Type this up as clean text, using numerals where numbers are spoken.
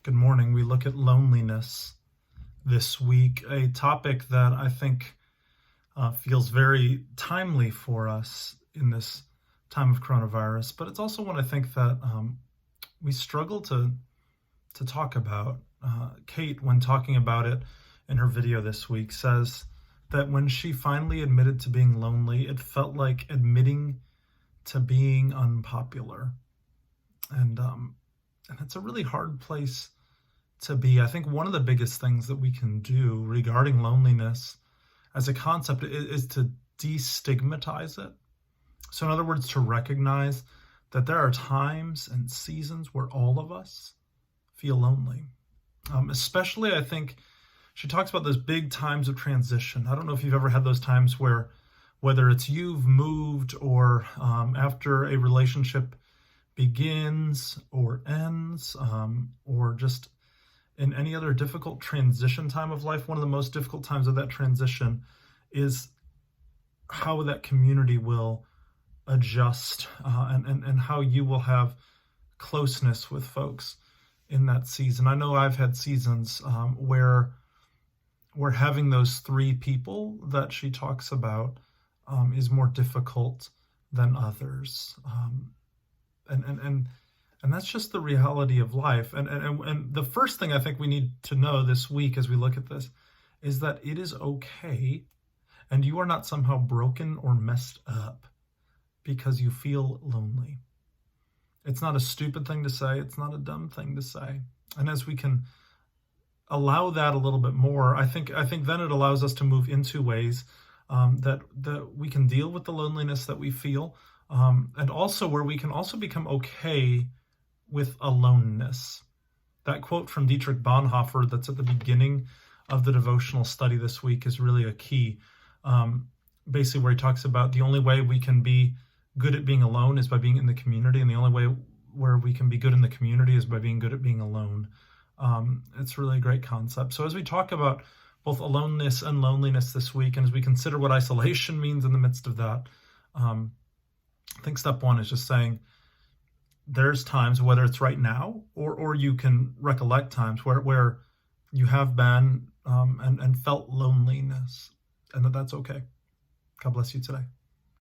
Good morning. We look at loneliness this week, a topic that I think feels very timely for us in this time of coronavirus, but it's also one I think that we struggle to talk about. Kate, when talking about it in her video this week, says that when she finally admitted to being lonely, it felt like admitting to being unpopular. And it's a really hard place to be. I think one of the biggest things that we can do regarding loneliness as a concept is to destigmatize it. So in other words, to recognize that there are times and seasons where all of us feel lonely. Especially, I think, she talks about those big times of transition. I don't know if you've ever had those times where, whether it's you've moved or after a relationship begins or ends, or just in any other difficult transition time of life, one of the most difficult times of that transition is how that community will adjust and how you will have closeness with folks in that season. I know I've had seasons where having those three people that she talks about is more difficult than others. And that's just the reality of life. And the first thing I think we need to know this week as we look at this is that it is okay, and you are not somehow broken or messed up because you feel lonely. It's not a stupid thing to say. It's not a dumb thing to say. And as we can allow that a little bit more, I think then it allows us to move into ways that we can deal with the loneliness that we feel, and also where we can also become okay with aloneness. That quote from Dietrich Bonhoeffer that's at the beginning of the devotional study this week is really a key. Basically where he talks about the only way we can be good at being alone is by being in the community, and the only way where we can be good in the community is by being good at being alone. It's really a great concept. So as we talk about both aloneness and loneliness this week, and as we consider what isolation means in the midst of that, I think step one is just saying there's times, whether it's right now or you can recollect times where you have been and felt loneliness, and that's okay. God bless you today.